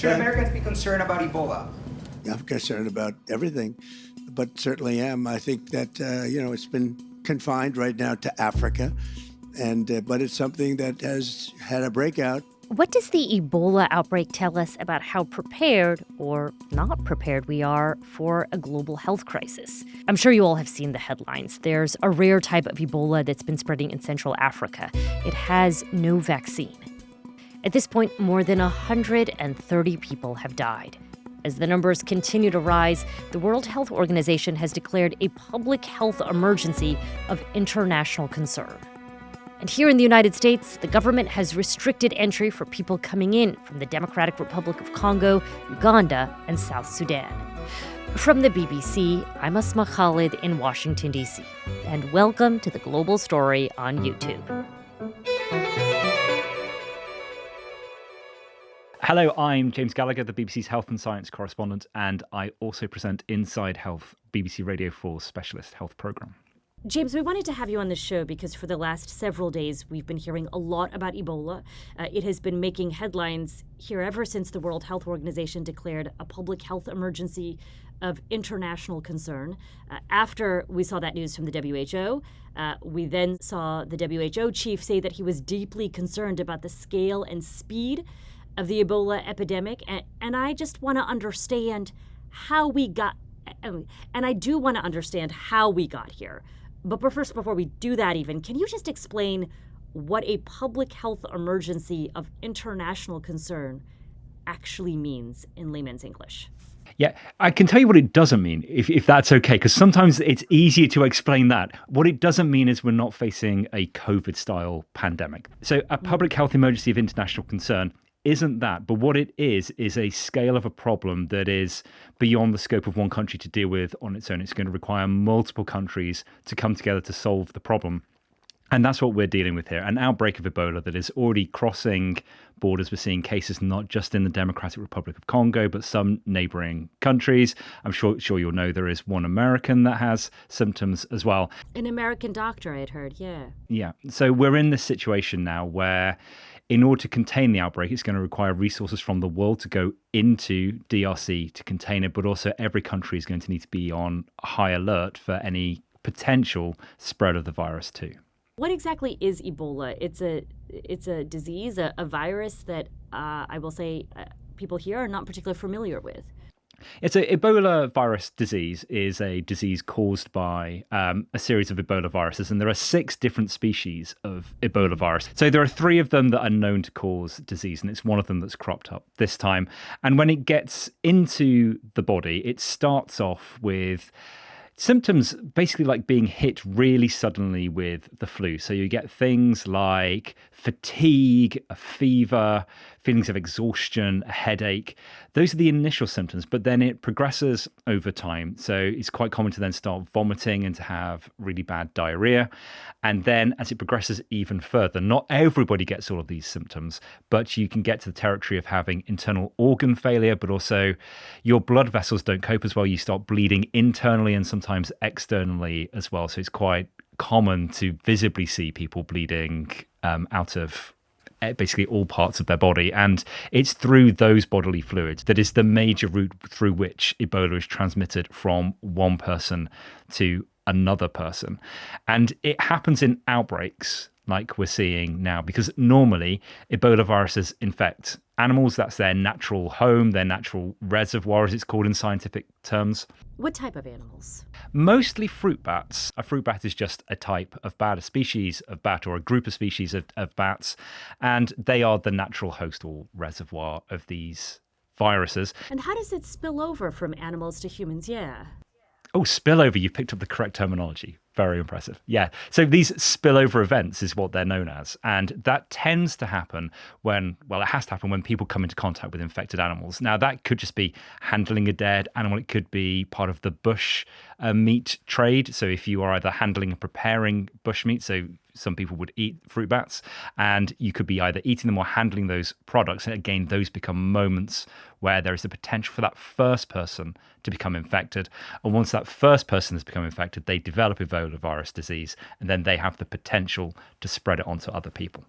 Should Americans be concerned about Ebola? I'm concerned about everything, but certainly am. I think that, it's been confined right now to Africa, but it's something that has had a breakout. What does the Ebola outbreak tell us about how prepared or not prepared we are for a global health crisis? I'm sure you all have seen the headlines. There's a rare type of Ebola that's been spreading in Central Africa. It has no vaccine. At this point, more than 130 people have died. As the numbers continue to rise, the World Health Organization has declared a public health emergency of international concern. And here in the United States, the government has restricted entry for people coming in from the Democratic Republic of Congo, Uganda, and South Sudan. From the BBC, I'm Asma Khalid in Washington, D.C., and welcome to The Global Story on YouTube. Hello, I'm James Gallagher, the BBC's health and science correspondent, and I also present Inside Health, BBC Radio 4's specialist health programme. James, we wanted to have you on the show because for the last several days, we've been hearing a lot about Ebola. It has been making headlines here ever since the World Health Organization declared a public health emergency of international concern. After we saw that news from the WHO, we then saw the WHO chief say that he was deeply concerned about the scale and speed of the Ebola epidemic. And I just want to understand how we got, and I do want to understand how we got here. But first, before we do that even, can you just explain what a public health emergency of international concern actually means in layman's English? Yeah, I can tell you what it doesn't mean, if that's okay, because sometimes it's easier to explain that. What it doesn't mean is we're not facing a COVID-style pandemic. So a public health emergency of international concern isn't that, but what it is a scale of a problem that is beyond the scope of one country to deal with on its own. It's going to require multiple countries to come together to solve the problem. And that's what we're dealing with here, an outbreak of Ebola that is already crossing borders. We're seeing cases not just in the Democratic Republic of Congo, but some neighboring countries. I'm sure you'll know there is one American that has symptoms as well. An American doctor, I'd heard, yeah. Yeah, so we're in this situation now where in order to contain the outbreak, it's going to require resources from the world to go into DRC to contain it, but also every country is going to need to be on high alert for any potential spread of the virus too. What exactly is Ebola? It's a disease, a virus that I will say people here are not particularly familiar with. It's a Ebola virus disease is a disease caused by a series of Ebola viruses, and there are 6 different species of Ebola virus. So there are 3 of them that are known to cause disease, and it's one of them that's cropped up this time. And when it gets into the body, it starts off with symptoms basically like being hit really suddenly with the flu. So you get things like fatigue, a fever, feelings of exhaustion, a headache. Those are the initial symptoms, but then it progresses over time. So it's quite common to then start vomiting and to have really bad diarrhea. And then as it progresses even further, not everybody gets all of these symptoms, but you can get to the territory of having internal organ failure, but also your blood vessels don't cope as well. You start bleeding internally and sometimes externally as well. So it's quite common to visibly see people bleeding out of basically all parts of their body. And it's through those bodily fluids that is the major route through which Ebola is transmitted from one person to another person. And it happens in outbreaks like we're seeing now, because normally Ebola viruses infect animals. That's their natural home, their natural reservoir, as it's called in scientific terms. What type of animals? Mostly fruit bats. A fruit bat is just a type of bat, a species of bat, or a group of species of bats. And they are the natural host or reservoir of these viruses. And how does it spill over from animals to humans? Yeah. Oh, spillover. You've picked up the correct terminology. Very impressive. Yeah. So these spillover events is what they're known as. And that tends to happen it has to happen when people come into contact with infected animals. Now, that could just be handling a dead animal. It could be part of the bush meat trade. So if you are either handling and preparing bush meat, so some people would eat fruit bats, and you could be either eating them or handling those products. And again, those become moments where there is the potential for that first person to become infected. And once that first person has become infected, they develop Ebola virus disease, and then they have the potential to spread it onto other people.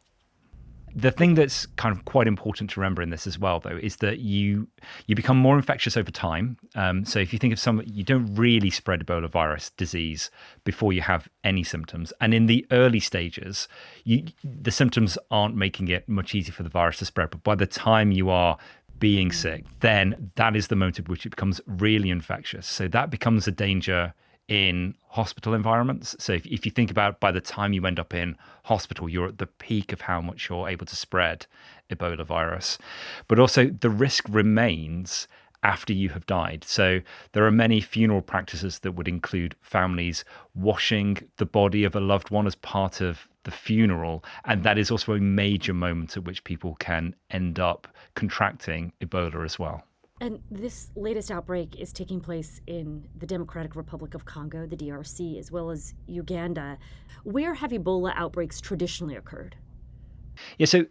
The thing that's kind of quite important to remember in this as well, though, is that you become more infectious over time. So if you think of you don't really spread Ebola virus disease before you have any symptoms. And in the early stages, the symptoms aren't making it much easier for the virus to spread. But by the time you are being sick, then that is the moment at which it becomes really infectious. So that becomes a danger in hospital environments. So if you think about by the time you end up in hospital, you're at the peak of how much you're able to spread Ebola virus. But also the risk remains after you have died. So there are many funeral practices that would include families washing the body of a loved one as part of the funeral. And that is also a major moment at which people can end up contracting Ebola as well. And this latest outbreak is taking place in the Democratic Republic of Congo, the DRC, as well as Uganda. Where have Ebola outbreaks traditionally occurred? Yeah, so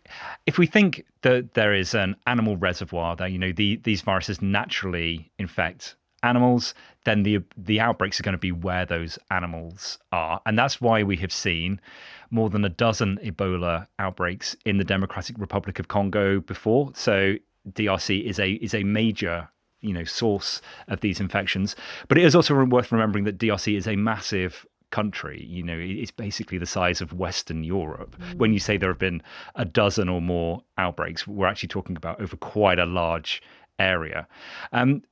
if we think that there is an animal reservoir that, these viruses naturally infect animals, then the outbreaks are going to be where those animals are. And that's why we have seen more than a dozen Ebola outbreaks in the Democratic Republic of Congo before. So DRC is a major source of these infections. But it is also worth remembering that DRC is a massive country. It's basically the size of Western Europe. When you say there have been a dozen or more outbreaks, we're actually talking about over quite a large area.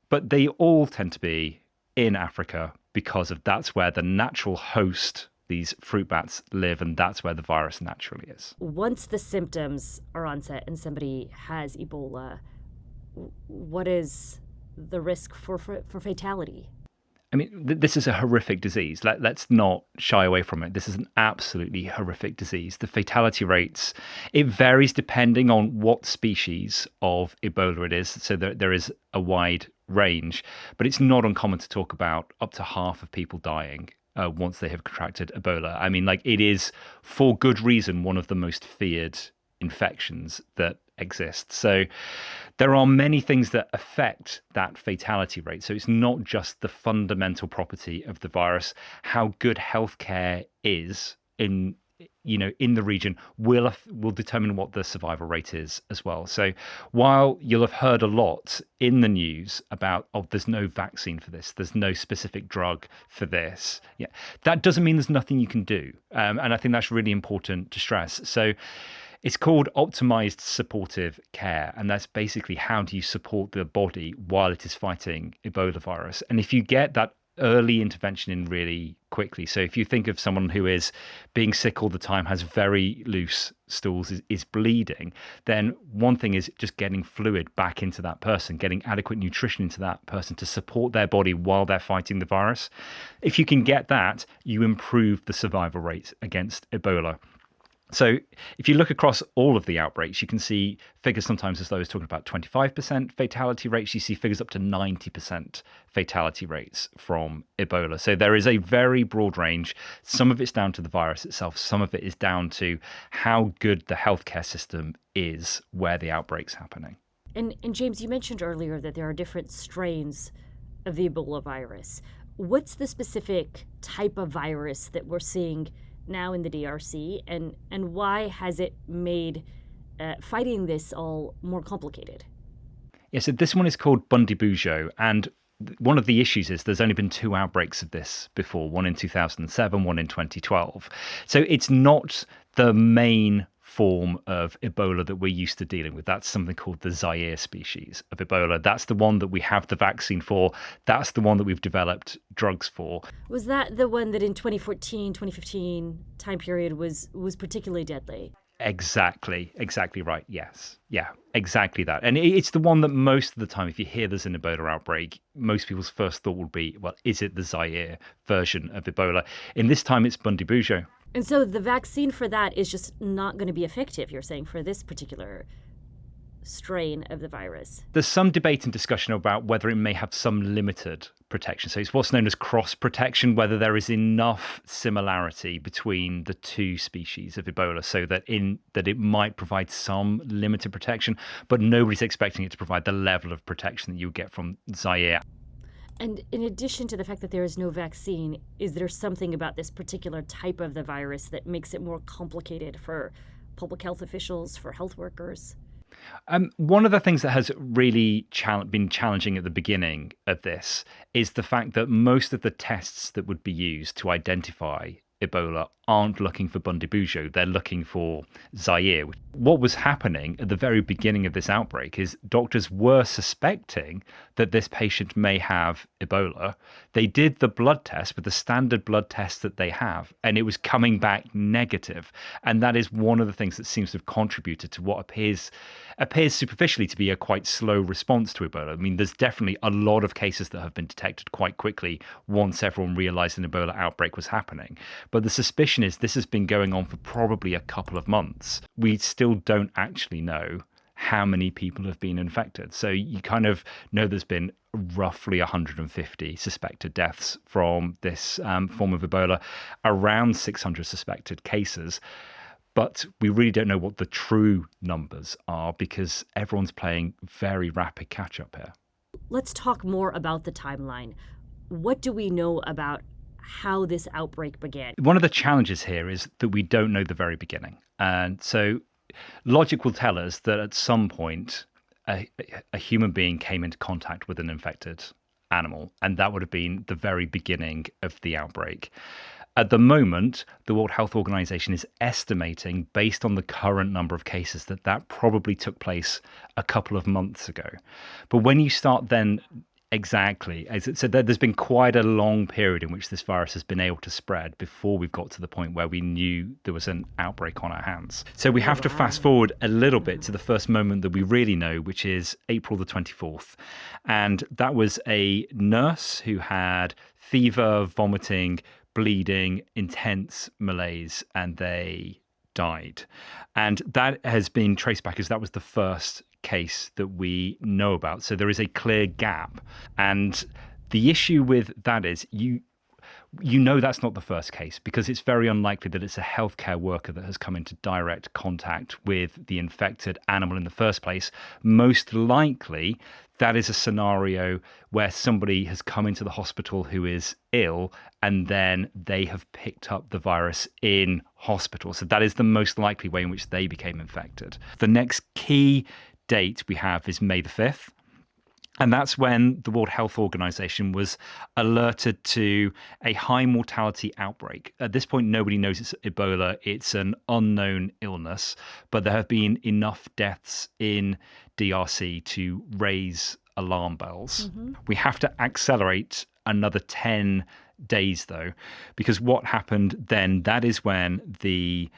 But they all tend to be in Africa because that's where the natural host, these fruit bats, live, and that's where the virus naturally is. Once the symptoms are onset and somebody has Ebola, what is the risk for fatality? I mean, this is a horrific disease. Let's not shy away from it. This is an absolutely horrific disease. The fatality rates, it varies depending on what species of Ebola it is. So there is a wide range, but it's not uncommon to talk about up to half of people dying once they have contracted Ebola. I mean, it is, for good reason, one of the most feared infections that exist. So there are many things that affect that fatality rate. So it's not just the fundamental property of the virus. How good healthcare is in the region will determine what the survival rate is as well. So while you'll have heard a lot in the news about, there's no vaccine for this, there's no specific drug for this, that doesn't mean there's nothing you can do. And I think that's really important to stress. So it's called optimized supportive care. And that's basically how do you support the body while it is fighting Ebola virus. And if you get that early intervention in really quickly. So if you think of someone who is being sick all the time, has very loose stools, is bleeding, then one thing is just getting fluid back into that person, getting adequate nutrition into that person to support their body while they're fighting the virus. If you can get that, you improve the survival rate against Ebola. So if you look across all of the outbreaks, you can see figures sometimes as low as talking about 25% fatality rates. You see figures up to 90% fatality rates from Ebola. So there is a very broad range. Some of it's down to the virus itself. Some of it is down to how good the healthcare system is where the outbreak's happening. And James, you mentioned earlier that there are different strains of the Ebola virus. What's the specific type of virus that we're seeing now in the DRC, and why has it made fighting this all more complicated? Yeah, so this one is called Bundibugyo, and one of the issues is there's only been 2 outbreaks of this before, one in 2007, one in 2012. So it's not the main form of Ebola that we're used to dealing with. That's something called the Zaire species of Ebola. That's the one that we have the vaccine for. That's the one that we've developed drugs for. Was that the one that in 2014, 2015 time period was particularly deadly? Exactly right. Yes. Yeah, exactly that. And it's the one that most of the time, if you hear there's an Ebola outbreak, most people's first thought will be, well, is it the Zaire version of Ebola? In this time, it's Bundibugyo. And so the vaccine for that is just not going to be effective, you're saying, for this particular strain of the virus? There's some debate and discussion about whether it may have some limited protection. So it's what's known as cross protection, whether there is enough similarity between the 2 species of Ebola so that it might provide some limited protection, but nobody's expecting it to provide the level of protection that you get from Zaire. And in addition to the fact that there is no vaccine, is there something about this particular type of the virus that makes it more complicated for public health officials, for health workers? One of the things that has really been challenging at the beginning of this is the fact that most of the tests that would be used to identify Ebola aren't looking for Bundibugyo, they're looking for Zaire. What was happening at the very beginning of this outbreak is doctors were suspecting that this patient may have Ebola. They did the blood test with the standard blood test that they have, and it was coming back negative. And that is one of the things that seems to have contributed to what appears superficially to be a quite slow response to Ebola. I mean, there's definitely a lot of cases that have been detected quite quickly once everyone realized an Ebola outbreak was happening. But the suspicion is this has been going on for probably a couple of months. We still don't actually know how many people have been infected. So you kind of know there's been roughly 150 suspected deaths from this form of Ebola, around 600 suspected cases. But we really don't know what the true numbers are because everyone's playing very rapid catch-up here. Let's talk more about the timeline. What do we know about how this outbreak began? One of the challenges here is that we don't know the very beginning. And so logic will tell us that at some point a human being came into contact with an infected animal, and that would have been the very beginning of the outbreak. At the moment, the World Health Organization is estimating, based on the current number of cases, that probably took place a couple of months ago. But when you start then exactly, as it said, there's been quite a long period in which this virus has been able to spread before we've got to the point where we knew there was an outbreak on our hands. So we have to fast forward a little bit to the first moment that we really know, which is April the 24th. And that was a nurse who had fever, vomiting, bleeding, intense malaise, and they died. And that has been traced back as that was the first case that we know about. So there is a clear gap. And the issue with that is you know that's not the first case because it's very unlikely that it's a healthcare worker that has come into direct contact with the infected animal in the first place. Most likely, that is a scenario where somebody has come into the hospital who is ill and then they have picked up the virus in hospital. So that is the most likely way in which they became infected. The next key date we have is May the 5th. And that's when the World Health Organization was alerted to a high mortality outbreak. At this point, nobody knows it's Ebola. It's an unknown illness, but there have been enough deaths in DRC to raise alarm bells. Mm-hmm. We have to accelerate another 10 days, though, because what happened then, that is when the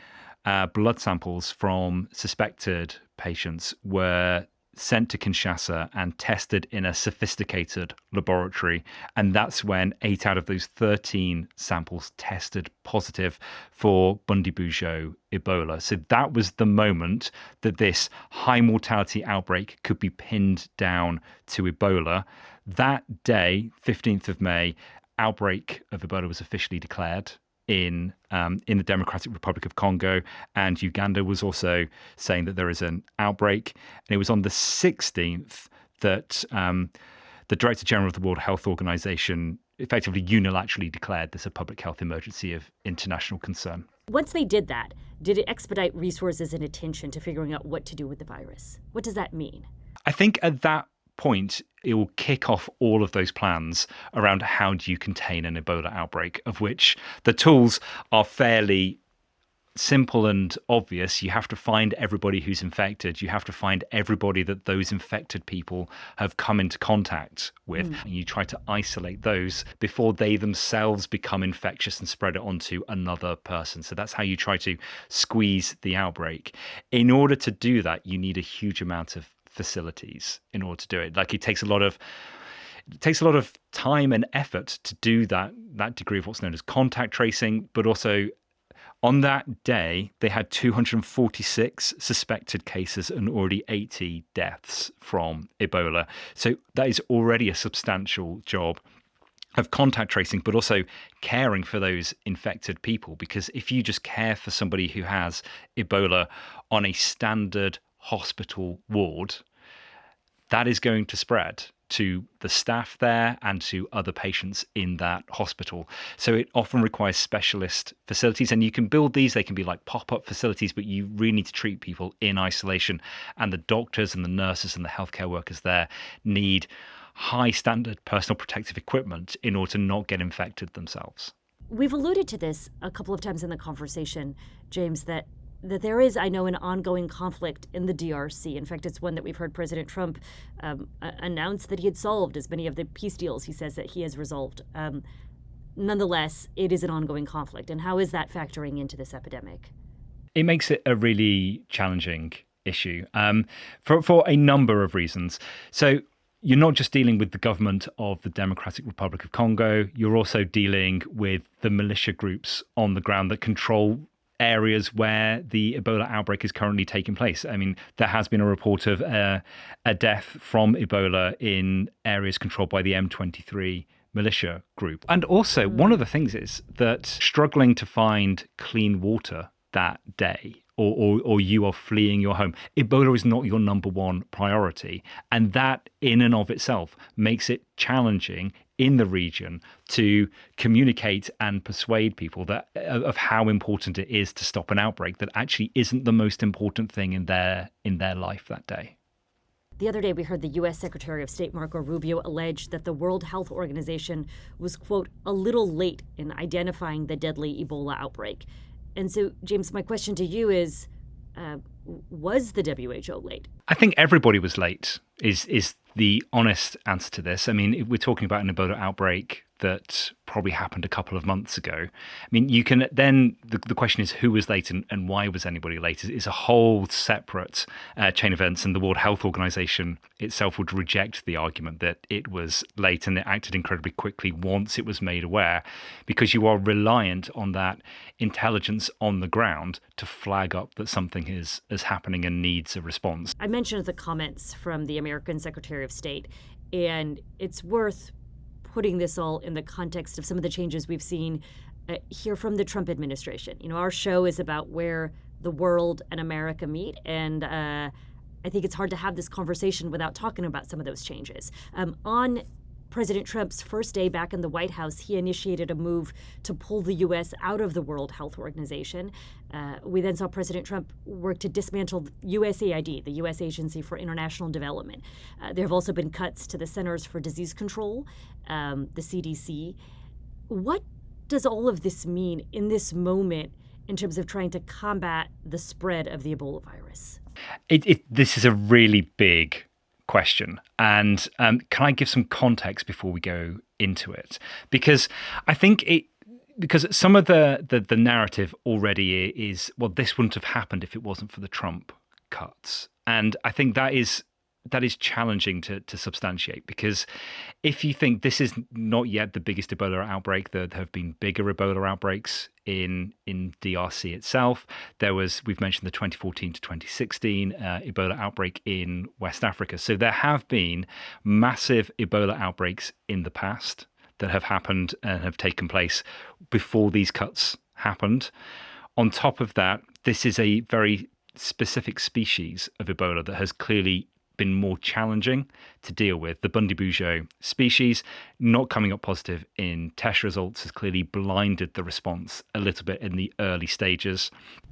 blood samples from suspected patients were sent to Kinshasa and tested in a sophisticated laboratory. And that's when 8 out of those 13 samples tested positive for Bundibugyo Ebola. So that was the moment that this high mortality outbreak could be pinned down to Ebola. That day, 15th of May, outbreak of Ebola was officially declared in the Democratic Republic of Congo, and Uganda was also saying that there is an outbreak. And it was on the 16th that the Director General of the World Health Organization effectively unilaterally declared this a public health emergency of international concern. Once they did that, did it expedite resources and attention to figuring out what to do with the virus? What does that mean? I think at that point, it will kick off all of those plans around how do you contain an Ebola outbreak, of which the tools are fairly simple and obvious. You have to find everybody who's infected. You have to find everybody that those infected people have come into contact with. And you try to isolate those before they themselves become infectious and spread it onto another person. So that's how you try to squeeze the outbreak. In order to do that, you need a huge amount of facilities in order to do it. Like it takes a lot of time and effort to do that degree of what's known as contact tracing, but also on that day they had 246 suspected cases and already 80 deaths from Ebola. So that is already a substantial job of contact tracing, but also caring for those infected people. Because if you just care for somebody who has Ebola on a standard hospital ward, that is going to spread to the staff there and to other patients in that hospital. So it often requires specialist facilities, and you can build these. They can be like pop-up facilities, but you really need to treat people in isolation. And the doctors and the nurses and the healthcare workers there need high standard personal protective equipment in order to not get infected themselves. We've alluded to this a couple of times in the conversation, James, that there is, I know, an ongoing conflict in the DRC. In fact, it's one that we've heard President Trump announce that he had solved, as many of the peace deals he says that he has resolved. Nonetheless, it is an ongoing conflict. And how is that factoring into this epidemic? It makes it a really challenging issue for a number of reasons. So you're not just dealing with the government of the Democratic Republic of Congo, you're also dealing with the militia groups on the ground that control areas where the Ebola outbreak is currently taking place. I mean, there has been a report of a death from Ebola in areas controlled by the M23 militia group. And also, one of the things is that struggling to find clean water that day, or you are fleeing your home, Ebola is not your number one priority. And that in and of itself makes it challenging in the region to communicate and persuade people that of how important it is to stop an outbreak that actually isn't the most important thing in their life that day. The other day, we heard the U.S. Secretary of State Marco Rubio allege that the World Health Organization was, quote, a little late in identifying the deadly Ebola outbreak. And so, James, my question to you is, was the WHO late? I think everybody was late, is the honest answer to this. I mean, we're talking about an Ebola outbreak that probably happened a couple of months ago. I mean, you can then, the question is who was late and why was anybody late is a whole separate chain of events, and the World Health Organization itself would reject the argument that it was late and it acted incredibly quickly once it was made aware, because you are reliant on that intelligence on the ground to flag up that something is happening and needs a response. I mentioned the comments from the American Secretary of State, and it's worth putting this all in the context of some of the changes we've seen here from the Trump administration. You know, our show is about where the world and America meet, and I think it's hard to have this conversation without talking about some of those changes. On President Trump's first day back in the White House, he initiated a move to pull the U.S. out of the World Health Organization. We then saw President Trump work to dismantle USAID, the U.S. Agency for International Development. There have also been cuts to the Centers for Disease Control, the CDC. What does all of this mean in this moment in terms of trying to combat the spread of the Ebola virus? This is a really big question. And can I give some context before we go into it? Because I think because some of the narrative already is, well, this wouldn't have happened if it wasn't for the Trump cuts. And I think that is challenging to substantiate, because if you think this is not yet the biggest Ebola outbreak, there have been bigger Ebola outbreaks in DRC itself. We've mentioned the 2014 to 2016 Ebola outbreak in West Africa. So there have been massive Ebola outbreaks in the past that have happened and have taken place before these cuts happened. On top of that, this is a very specific species of Ebola that has clearly been more challenging to deal with. The Bundibugyo species not coming up positive in test results has clearly blinded the response a little bit in the early stages.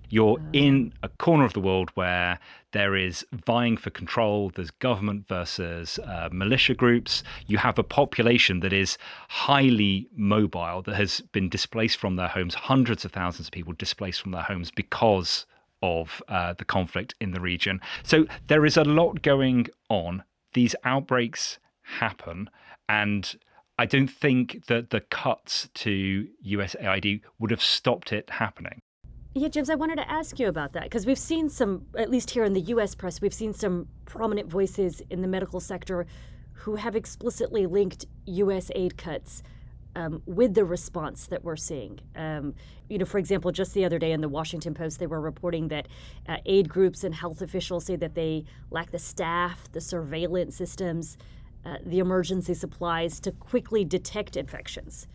You're in a corner of the world where there is vying for control. There's government versus militia groups. You have a population that is highly mobile, that has been displaced from their homes, hundreds of thousands of people displaced from their homes because of the conflict in the region. So there is a lot going on. These outbreaks happen, and I don't think that the cuts to USAID would have stopped it happening. Yeah, James, I wanted to ask you about that, because we've seen some, at least here in the U.S. press, we've seen some prominent voices in the medical sector who have explicitly linked U.S. aid cuts with the response that we're seeing. For example, just the other day in the Washington Post, they were reporting that aid groups and health officials say that they lack the staff, the surveillance systems, the emergency supplies to quickly detect infections.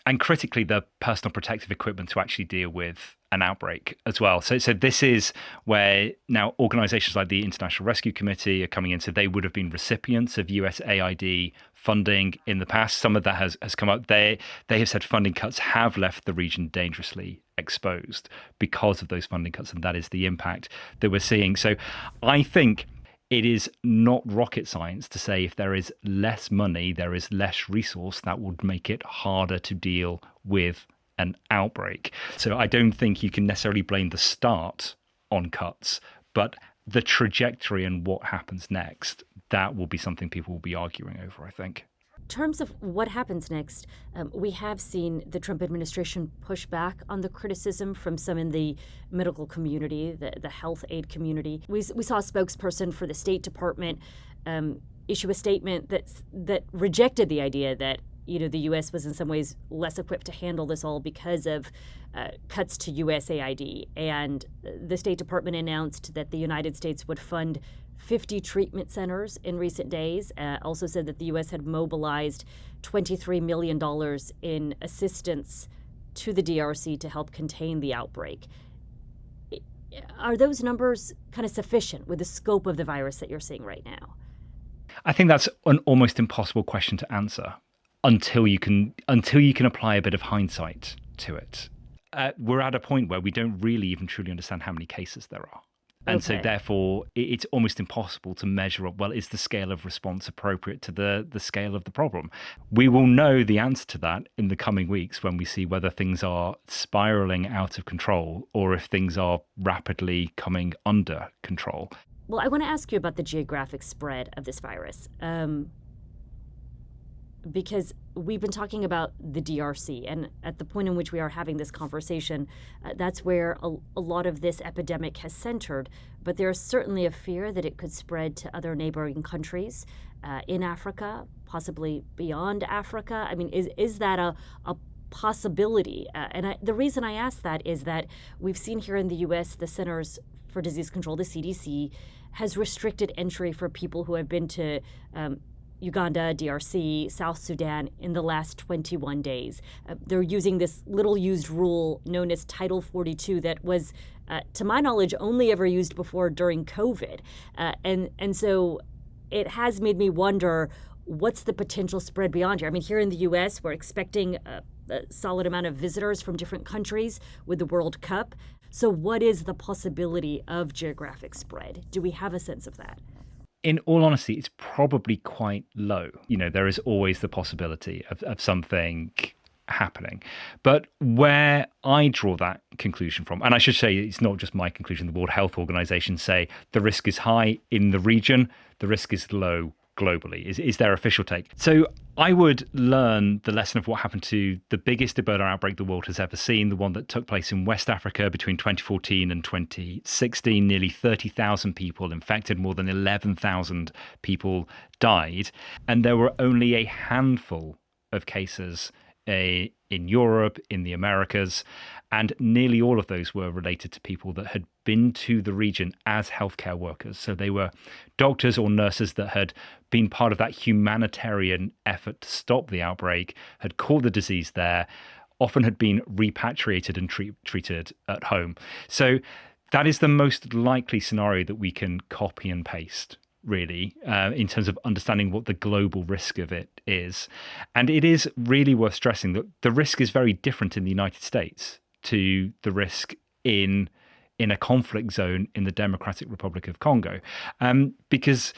and critically, the personal protective equipment to actually deal with an outbreak as well. So this is where now organizations like the International Rescue Committee are coming in. So they would have been recipients of USAID funding in the past. Some of that has come up. They have said funding cuts have left the region dangerously exposed because of those funding cuts, and that is the impact that we're seeing. So I think it is not rocket science to say if there is less money, there is less resource, that would make it harder to deal with an outbreak. So I don't think you can necessarily blame the start on cuts, but the trajectory and what happens next, that will be something people will be arguing over, I think. In terms of what happens next, we have seen the Trump administration push back on the criticism from some in the medical community, the health aid community. We saw a spokesperson for the State Department issue a statement that rejected the idea that the U.S. was in some ways less equipped to handle this all because of cuts to USAID. And the State Department announced that the United States would fund 50 treatment centers in recent days. Also said that the U.S. had mobilized $23 million in assistance to the DRC to help contain the outbreak. Are those numbers kind of sufficient with the scope of the virus that you're seeing right now? I think that's an almost impossible question to answer until you can apply a bit of hindsight to it. We're at a point where we don't really even truly understand how many cases there are. And so therefore, it's almost impossible to measure up, well, is the scale of response appropriate to the scale of the problem? We will know the answer to that in the coming weeks when we see whether things are spiraling out of control or if things are rapidly coming under control. Well, I want to ask you about the geographic spread of this virus. Because we've been talking about the DRC, and at the point in which we are having this conversation, that's where a lot of this epidemic has centered. But there's certainly a fear that it could spread to other neighboring countries in Africa, possibly beyond Africa. I mean, is that a possibility? The reason I ask that is that we've seen here in the U.S. the Centers for Disease Control, the CDC, has restricted entry for people who have been to Uganda, DRC, South Sudan in the last 21 days. They're using this little used rule known as Title 42 that was, to my knowledge, only ever used before during COVID. And so it has made me wonder, what's the potential spread beyond here? I mean, here in the U.S., we're expecting a solid amount of visitors from different countries with the World Cup. So what is the possibility of geographic spread? Do we have a sense of that? In all honesty, it's probably quite low. There is always the possibility of something happening. But where I draw that conclusion from, and I should say it's not just my conclusion, the World Health Organization say the risk is high in the region, the risk is low globally, is their official take. So I would learn the lesson of what happened to the biggest Ebola outbreak the world has ever seen, the one that took place in West Africa between 2014 and 2016. Nearly 30,000 people infected, more than 11,000 people died. And there were only a handful of cases in Europe, in the Americas, and nearly all of those were related to people that had been to the region as healthcare workers. So they were doctors or nurses that had been part of that humanitarian effort to stop the outbreak, had caught the disease there, often had been repatriated and treated at home. So that is the most likely scenario that we can copy and paste, really, in terms of understanding what the global risk of it is. And it is really worth stressing that the risk is very different in the United States to the risk in a conflict zone in the Democratic Republic of Congo, because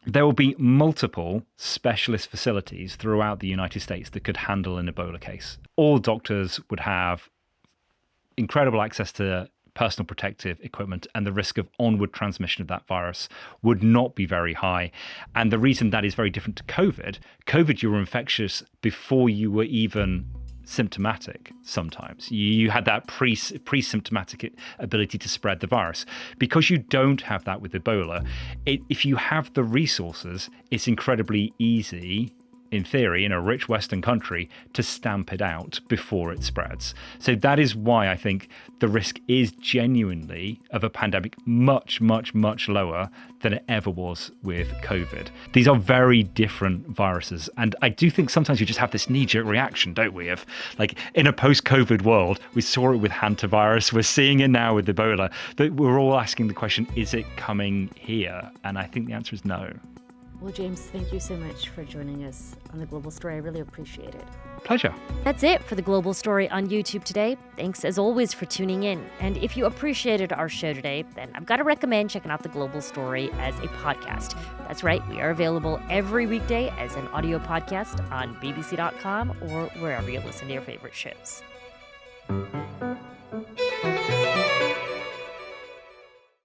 there will be multiple specialist facilities throughout the United States that could handle an Ebola case. All doctors would have incredible access to personal protective equipment, and the risk of onward transmission of that virus would not be very high. And the reason that is very different to COVID, you were infectious before you were even symptomatic sometimes. You had that pre-symptomatic ability to spread the virus. Because you don't have that with Ebola, if you have the resources, it's incredibly easy in theory, in a rich Western country to stamp it out before it spreads. So that is why I think the risk is genuinely of a pandemic much, much, much lower than it ever was with COVID. These are very different viruses. And I do think sometimes we just have this knee-jerk reaction, don't we? Of like in a post-COVID world, we saw it with hantavirus, we're seeing it now with Ebola, that we're all asking the question, is it coming here? And I think the answer is no. Well, James, thank you so much for joining us on The Global Story. I really appreciate it. Pleasure. That's it for The Global Story on YouTube today. Thanks as always for tuning in. And if you appreciated our show today, then I've got to recommend checking out The Global Story as a podcast. That's right, we are available every weekday as an audio podcast on bbc.com or wherever you listen to your favorite shows.